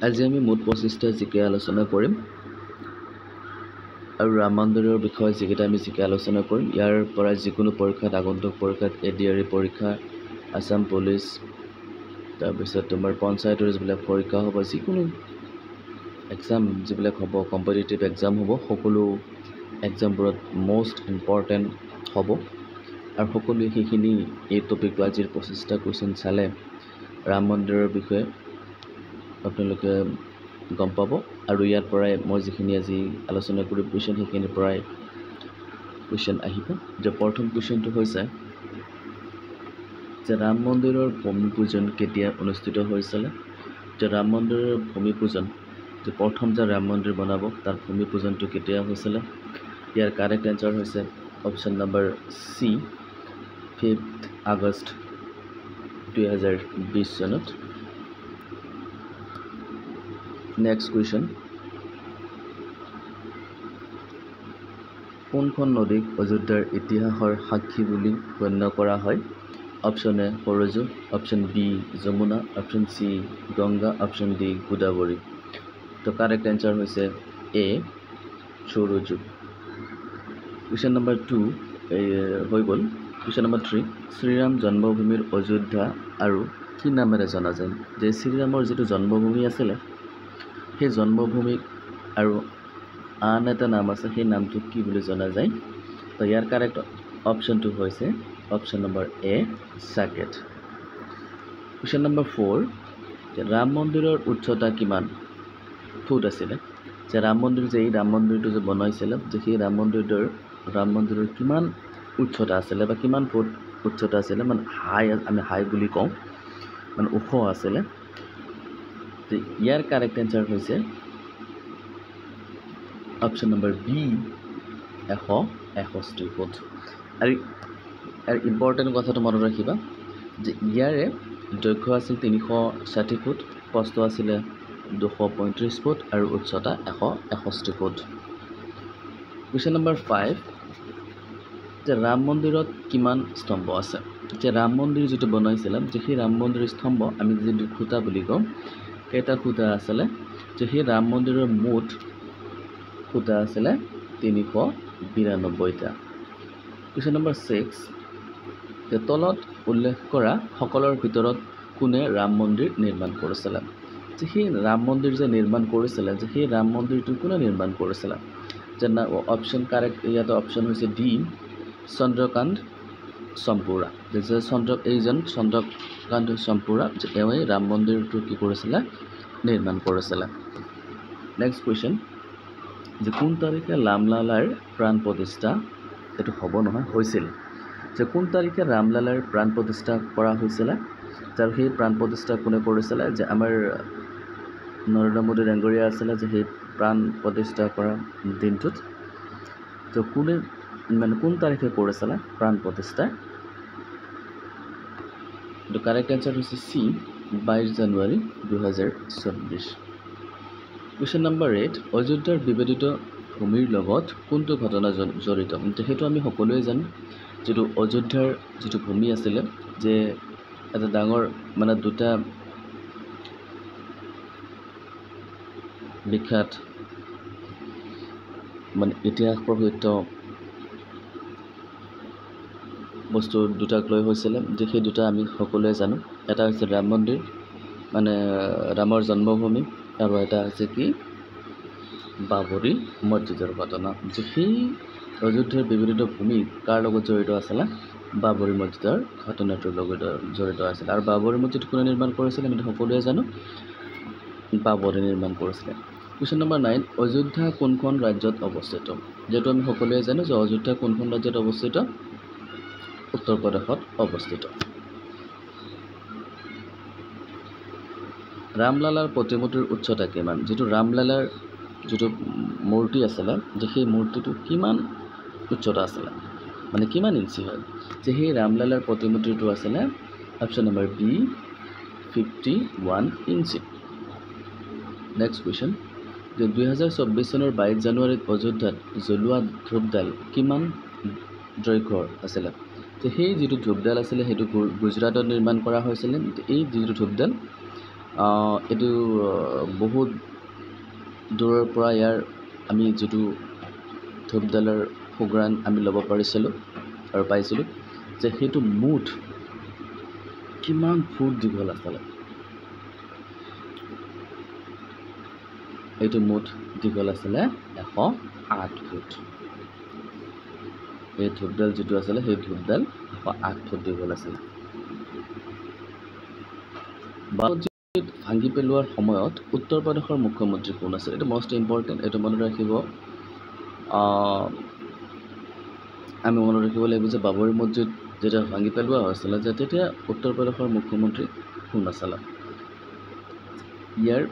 আজি আমি মুঠ 25টা জিকে আলোচনা কৰিম আৰু ৰাম মন্দিৰৰ বিষয়ে যিকেইটা আমি জিকে আলোচনা কৰিম ইয়াৰ পৰা যিকোনো পৰীক্ষাত আগন্তুক পৰীক্ষাত এডিআৰই পৰীক্ষা আসাম পুলিচ তাৰপিছত তোমাৰ পঞ্চায়তৰ যিবিলাক পৰীক্ষা হ'ব যিকোনো এক্সাম যিবিলাক হ'ব কম্পিটিটিভ এক্সাম হ'ব সকলো এক্সামবোৰত মোষ্ট ইম্পৰ্টেণ্ট হ'ব আৰু সকলোৱে সেইখিনি এই টপিকটো আজিৰ 25টা কুৱেশ্যন চালে ৰাম মন্দিৰৰ বিষয়ে আপোনালোকে গম পাব আৰু ইয়াৰ পৰাই মই যিখিনি আজি আলোচনা কৰি কুৱেশ্যন সেইখিনিৰ পৰাই কুৱেশ্যন আহিব যে প্ৰথম কুৱেশ্যনটো হৈছে যে ৰাম মন্দিৰৰ ভূমি পূজন কেতিয়া অনুষ্ঠিত হৈছিল যে ৰাম মন্দিৰৰ ভূমি পূজন যে প্ৰথম যে ৰাম মন্দিৰ বনাব তাৰ ভূমি পূজনটো কেতিয়া হৈছিল ইয়াৰ কাৰেক্ট এনসাৰ হৈছে অপশ্যন নম্বৰ সি 5 আগষ্ট 2020 চনত নেক্সট কুৱেশ্যন কোনখন নদীক অযোধ্যাৰ ইতিহাসৰ সাক্ষী বুলি গণ্য কৰা হয় option A Saryu option B Yamuna option C Ganga option D Godavari তো কাৰেক্ট এনসাৰ হৈছে এ সৰযু কুৱেশ্যন নম্বৰ 2 হৈ গ'ল কুৱেশ্যন নম্বৰ 3 শ্ৰীৰাম জন্মভূমিৰ অযোধ্যা আৰু কি নামেৰে জনা যায় যে শ্ৰীৰামৰ যিটো জন্মভূমি আছিলে সেই জন্মভূমিক আৰু আন এটা নাম আছে সেই নামটো কি বুলি জনা যায় তো ইয়াৰ কাৰেক্ট অপশ্যনটো হৈছে অপশ্যন নম্বৰ এ সাকেট কুৱেশ্যন নম্বৰ 4 যে ৰাম মন্দিৰৰ উচ্চতা কিমান ফুট আছিলে যে ৰাম মন্দিৰ যে এই ৰাম মন্দিৰটো যে বনাইছিলে যে সেই ৰাম মন্দিৰৰ কিমান উচ্চতা আছিলে বা কিমান ফুট উচ্চতা আছিলে মানে আমি হাই বুলি কওঁ মানে ওখ আছিলে ইয়াৰ কাৰেক্ট এনসাৰ হৈছে অপশ্যন নম্বৰ বি 161 ফুট আৰু ইম্পৰ্টেণ্ট কথাটো মনত ৰাখিবা যে ইয়াৰে দৈৰ্ঘ্য আছিল 360 ফুট প্ৰস্থ আছিলে 235 ফুট আৰু উচ্চতা 161 ফুট কুৱেশ্যন নম্বৰ 5 যে ৰাম মন্দিৰত কিমান স্তম্ভ আছে যে ৰাম মন্দিৰ যিটো বনাইছিলে যে সেই ৰাম মন্দিৰৰ স্তম্ভ আমি যিটো খুঁটা বুলি কওঁ কেইটা খুঁটা আছিলে যে সেই ৰাম মন্দিৰৰ মুঠ খুঁটা আছিলে 392টা কুৱেশ্যন নম্বৰ 6 যে তলত উল্লেখ কৰা সকলৰ ভিতৰত কোনে ৰাম মন্দিৰ নিৰ্মাণ কৰিছিলে যে সেই ৰাম মন্দিৰ যে নিৰ্মাণ কৰিছিলে যে সেই ৰাম মন্দিৰটো কোনে নিৰ্মাণ কৰিছিলে যে অপশ্যন কাৰেক্ট ইয়াতে অপশ্যন হৈছে ডি চন্দ্ৰকান্ত চম্পুৰা যে এইজন চন্দ্ৰকান্ত চম্পুৰা যে এওঁই ৰাম মন্দিৰটো কি কৰিছিলে নিৰ্মাণ কৰিছিলে নেক্সট কুৱেশ্যন যে কোন তাৰিখে ৰামলালাৰ প্ৰাণ প্ৰতিষ্ঠা এইটো হ'ব নহয় হৈছিল যে কোন তাৰিখে ৰামলালাৰ প্ৰাণ প্ৰতিষ্ঠা কৰা হৈছিলে আৰু সেই প্ৰাণ প্ৰতিষ্ঠা কোনে কৰিছিলে যে আমাৰ নৰেন্দ্ৰ মোদী ডাঙৰীয়া আছিলে যে সেই প্ৰাণ প্ৰতিষ্ঠা কৰা দিনটোত তো কোনে মানে কোন তাৰিখে কৰিছিলে প্ৰাণ প্ৰতিষ্ঠা তো কাৰেক্ট এনসাৰ হৈছে সি 22 জানুৱাৰী 2024 কুৱেশ্যন নম্বৰ 8 অযোধ্যাৰ বিবাদিত ভূমিৰ লগত কোনটো ঘটনা জড়িত সেইটো আমি সকলোৱে জানো যিটো অযোধ্যাৰ যিটো ভূমি আছিলে যে এটা ডাঙৰ মানে দুটা বিখ্যাত মানে ইতিহাস প্ৰসিদ্ধ বস্তু দুটাক লৈ হৈছিলে যে সেই দুটা আমি সকলোৱে জানো এটা হৈছে ৰাম মন্দিৰ মানে ৰামৰ জন্মভূমি আৰু এটা হৈছে কি বাবৰি মছজিদৰ ঘটনা যে সেই অযোধ্যাৰ বিবাদিত ভূমি কাৰ লগত জড়িত আছিলে বাবৰি মছজিদৰ ঘটনাটোৰ লগত জড়িত আছিল আৰু বাবৰি মছজিদ কোনে নিৰ্মাণ কৰিছিলে আমি সকলোৱে জানো বাবৰি নিৰ্মাণ কৰিছিলে কুৱেশ্যন নম্বৰ 9 অযোধ্যা কোনখন ৰাজ্যত অৱস্থিত যেটো আমি সকলোৱে জানো যে অযোধ্যা কোনখন ৰাজ্যত অৱস্থিত উত্তৰ প্ৰদেশত অৱস্থিত ৰামলালাৰ প্ৰতিমূৰ্তিৰ উচ্চতা কিমান যেটো ৰামলালাৰ যেটো মূৰ্তি আছিলে যে সেই মূৰ্তিটো কিমান উচ্চতা আছিলে মানে কিমান ইঞ্চি হয় যে সেই ৰামলালাৰ প্ৰতিমূৰ্তিটো আছিলে option number B 51 inch next question যে 2024 চনৰ 22 জানুৱাৰীত অযোধ্যাত জ্বলোৱা ধূপডাল কিমান দৈৰ্ঘ্যৰ আছিলে যে সেই যিটো ধূপডাল আছিলে সেইটো গুজৰাটত নিৰ্মাণ কৰা হৈছিলে এই যিটো ধূপডাল এইটো বহুত দূৰৰ পৰা ইয়াৰ আমি যিটো ধূপডালৰ সুগ্ৰাণ আমি ল'ব পাৰিছিলোঁ আৰু পাইছিলোঁ যে সেইটো মুঠ কিমান ফুট দীঘল আছিলে। এইটো মুঠ দীঘল আছিলে 108 ফুট। এই ধূপডাল যিটো আছিলে সেই ধূপডাল 108 ফুট দীঘল আছিলে। মছজিদ ভাঙি পেলোৱাৰ সময়ত উত্তৰ প্ৰদেশৰ মুখ্যমন্ত্ৰী কোন আছিল? এইটো মষ্ট ইম্পৰ্টেণ্ট, এইটো মনত ৰাখিব। আমি মনত ৰাখিব লাগিব যে বাবৰি মছজিদ যেতিয়া ভাঙি পেলোৱা হৈছিলে যে তেতিয়া উত্তৰ প্ৰদেশৰ মুখ্যমন্ত্ৰী কোন আছিলে? ইয়াৰ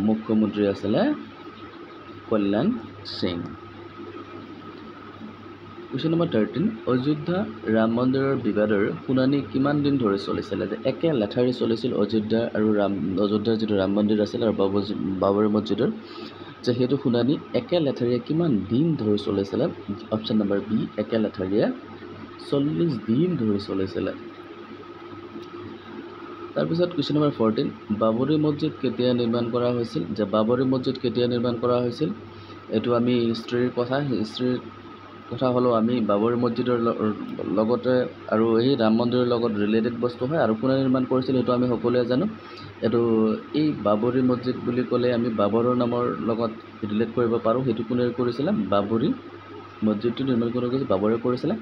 মুখ্যমন্ত্ৰী আছিলে কল্যাণ সিং। কুৱেশ্যন নম্বৰ 13, অযোধ্যা ৰাম মন্দিৰৰ বিবাদৰ শুনানি কিমান দিন ধৰি চলিছিলে? যে একে লেঠাৰি চলিছিল অযোধ্যাৰ যিটো ৰাম মন্দিৰ আছিল আৰু বাবৰি মছজিদৰ যে সেইটো শুনানি একে লেঠাৰিয়ে কিমান দিন ধৰি চলিছিলে? অপশ্যন নম্বৰ বি, একে লেঠাৰিয়ে 40 দিন ধৰি চলিছিলে। তাৰপিছত কুৱেশ্যন নম্বৰ 14, বাবৰি মছজিদ কেতিয়া নিৰ্মাণ কৰা হৈছিল? যে বাবৰি মছজিদ কেতিয়া নিৰ্মাণ কৰা হৈছিল? এইটো আমি হিষ্ট্ৰীৰ কথা হ'লেও আমি বাবৰি মছজিদৰ লগতে আৰু এই ৰাম মন্দিৰৰ লগত ৰিলেটেড বস্তু হয় আৰু কোনে নিৰ্মাণ কৰিছিল সেইটো আমি সকলোৱে জানো। এইটো এই বাবৰি মছজিদ বুলি ক'লে আমি বাবৰৰ নামৰ লগত ৰিলেট কৰিব পাৰোঁ। সেইটো কোনে কৰিছিলে? বাবৰি মছজিদটো নিৰ্মাণ কৰা গৈছিল বাবৰে কৰিছিলে।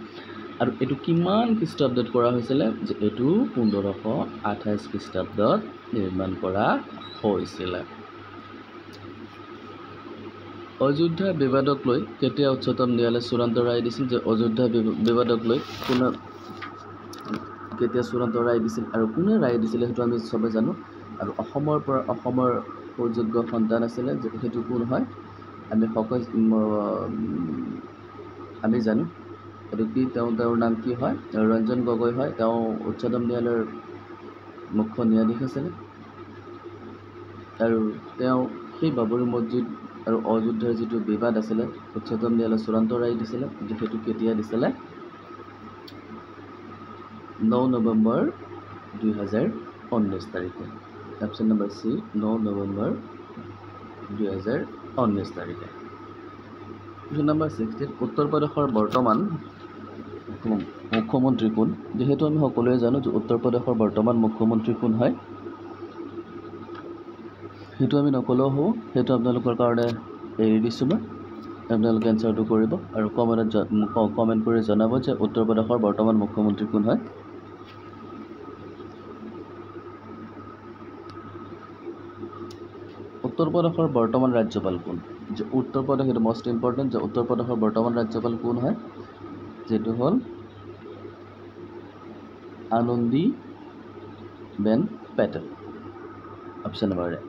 আৰু এইটো কিমান খ্ৰীষ্টাব্দত কৰা হৈছিলে? যে এইটো 1528 খ্ৰীষ্টাব্দত নিৰ্মাণ কৰা হৈছিলে। অযোধ্যা বিবাদক লৈ কেতিয়া উচ্চতম ন্যায়ালয়ে চূড়ান্ত ৰায় দিছিল? যে অযোধ্যা বিবাদক লৈ কেতিয়া চূড়ান্ত ৰায় দিছিল আৰু কোনে ৰায় দিছিলে সেইটো আমি চবে জানো। আৰু অসমৰ সুযোগ্য সন্তান আছিলে যে সেইটো কোন হয়? আমি জানো এইটো কি, তেওঁৰ নাম কি হয়? ৰঞ্জন গগৈ হয়। তেওঁ উচ্চতম ন্যায়ালয়ৰ মুখ্য ন্যায়াধীশ আছিলে আৰু তেওঁ সেই বাবৰি মছজিদ আৰু অযোধ্যাৰ যিটো বিবাদ আছিলে উচ্চতম ন্যায়ালয়ে চূড়ান্ত ৰায় দিছিলে যে সেইটো কেতিয়া দিছিলে? 9 নৱেম্বৰ 2019 তাৰিখে। অপশ্যন নম্বৰ চি, 9 নৱেম্বৰ 2019 তাৰিখে। কুৱেশ্যন নম্বৰ 16, উত্তৰ প্ৰদেশৰ বৰ্তমান মুখ্যমন্ত্ৰী কোন? যিহেতু আমি সকলোৱে জানো যে উত্তৰ প্ৰদেশৰ বৰ্তমান মুখ্যমন্ত্ৰী কোন হয়। সেইটো আমি নকলেও হ'ব, সেইটো আপোনালোকৰ কাৰণে এৰি দিছোঁ মই। আপোনালোকে এনচাৰটো কৰিব আৰু কমেণ্ট কৰি জনাব যে উত্তৰ প্ৰদেশৰ বৰ্তমান মুখ্যমন্ত্ৰী কোন হয়। উত্তৰ প্ৰদেশৰ বৰ্তমান ৰাজ্যপাল কোন? যে উত্তৰ প্ৰদেশ, এইটো মষ্ট ইম্পৰ্টেণ্ট, যে উত্তৰ প্ৰদেশৰ বৰ্তমান ৰাজ্যপাল কোন হয়? যিটো হ'ল Anandi Ben Patel. Option number এ।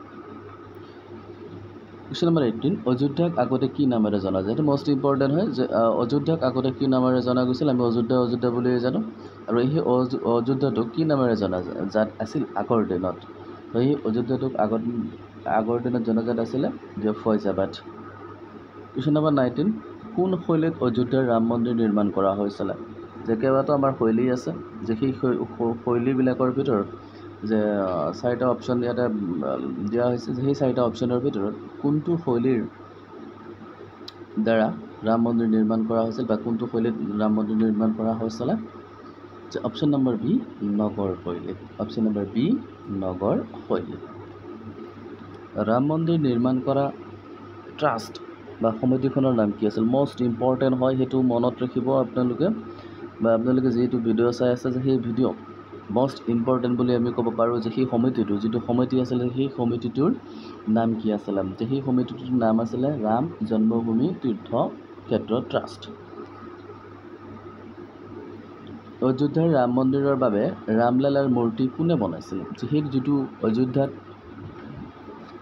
কুৱেশ্যন নম্বৰ 18, অযোধ্যাক আগতে কি নামেৰে জনা যায়? এইটো মষ্ট ইম্পৰ্টেণ্ট হয় যে অযোধ্যাক আগতে কি নামেৰে জনা গৈছিল? আমি অযোধ্যা বুলিয়ে জানো। আৰু সেই অযোধ্যাটোক কি নামেৰে জনা যাত আছিল আগৰ দিনত? সেই অযোধ্যাটোক আগৰ দিনত জনাজাত আছিলে যে ফৈজাবাদ। কুৱেশ্যন নম্বৰ 19, কোন শৈলীত অযোধ্যাৰ ৰাম মন্দিৰ নিৰ্মাণ কৰা হৈছিলে? যে কেইবাটাও আমাৰ শৈলী আছে যে সেই শৈলীবিলাকৰ ভিতৰত যে 4টা অপশ্যন ইয়াতে দিয়া হৈছে যে সেই 4টা অপশ্যনৰ ভিতৰত কোনটো শৈলীৰ দ্বাৰা ৰাম মন্দিৰ নিৰ্মাণ কৰা হৈছিল বা কোনটো শৈলীত ৰাম মন্দিৰ নিৰ্মাণ কৰা হৈছিলে? যে অপশ্যন নম্বৰ বি, নগৰ শৈলী। অপশ্যন নম্বৰ বি, নগৰ শৈলী। ৰাম মন্দিৰ নিৰ্মাণ কৰা ট্ৰাষ্ট বা সমিতিখনৰ নাম কি আছিল? মষ্ট ইম্পৰ্টেণ্ট হয়, সেইটো মনত ৰাখিব আপোনালোকে বা আপোনালোকে যিটো ভিডিঅ' চাই আছে যে সেই ভিডিঅ' মষ্ট ইম্পৰ্টেণ্ট বুলি আমি ক'ব পাৰোঁ যে সেই সমিতিটো যিটো সমিতি আছিলে সেই সমিতিটোৰ নাম কি আছিলে? যে সেই সমিতিটোৰ নাম আছিলে ৰাম জন্মভূমি তীৰ্থ ক্ষেত্ৰ ট্ৰাষ্ট। অযোধ্যাৰ ৰাম মন্দিৰৰ বাবে ৰামলালাৰ মূৰ্তি কোনে বনাইছিল? যে সেই যিটো অযোধ্যাত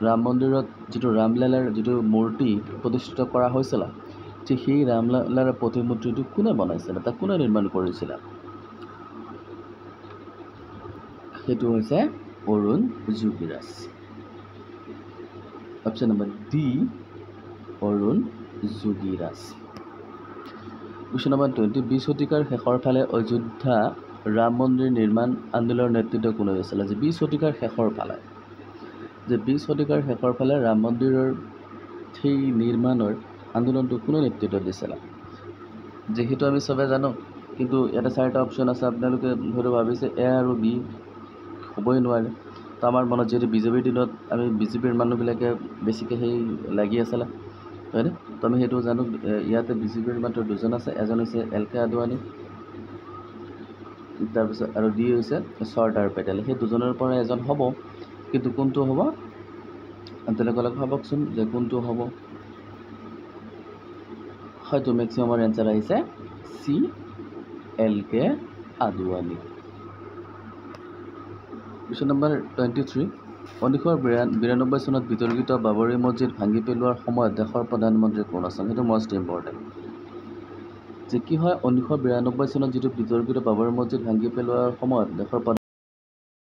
ৰাম মন্দিৰত যিটো ৰামলালাৰ যিটো মূৰ্তি প্ৰতিষ্ঠিত কৰা হৈছিলে যে সেই ৰামলালাৰ প্ৰতিমূৰ্তিটো কোনে বনাইছিলে? তাক কোনে নিৰ্মাণ কৰিছিলে? সেইটো হৈছে Arun Yogiraj. Option number D, Arun Yogiraj. Question number 20, 20 শতিকাৰ শেষৰ ফালে অযোধ্যা ৰাম মন্দিৰ নিৰ্মাণ আন্দোলনৰ নেতৃত্ব কোনে লৈছিলে? যে 20 শতিকাৰ শেষৰ ফালে যে 20 শতিকাৰ শেষৰ ফালে ৰাম মন্দিৰৰ সেই নিৰ্মাণৰ আন্দোলনটো কোনে নেতৃত্ব দিছিল যিহেতু আমি সবে জানো কিন্তু এটা 4টা অপশ্যন আছে আপোনালোকে হয়তো ভাবিছে এ আৰু বি হ'বই নোৱাৰে তো আমাৰ মনত যেহেতু বিজেপিৰ দিনত আমি বিজেপিৰ মানুহবিলাকে বেছিকৈ সেই লাগি আছিলে হয়নে তো আমি সেইটো জানো ইয়াতে বিজেপিৰ মাত্ৰ দুজন আছে এজন হৈছে LK আদৱানী তাৰপিছত আৰু ডি হৈছে চৰ্দাৰ পেটেল সেই দুজনৰ পৰা এজন হ'ব কিন্তু কোনটো হ'ব আপোনালোকে ভাবকচোন যে কোনটো হ'ব হয়তো মেক্সিমামৰ এনসাৰ আহিছে সি LK আদৱানী কোৱেশ্যন নম্বৰ 23 1992 চনত বিতৰ্কিত বাবৰি মছজিদ ভাঙি পেলোৱাৰ সময়ত দেশৰ প্ৰধানমন্ত্ৰী কোন আছিল সেইটো মষ্ট ইম্পৰ্টেণ্ট যে কি হয় 1992 চনত যিটো বিতৰ্কিত বাবৰি মছজিদ ভাঙি পেলোৱাৰ সময়ত দেশৰ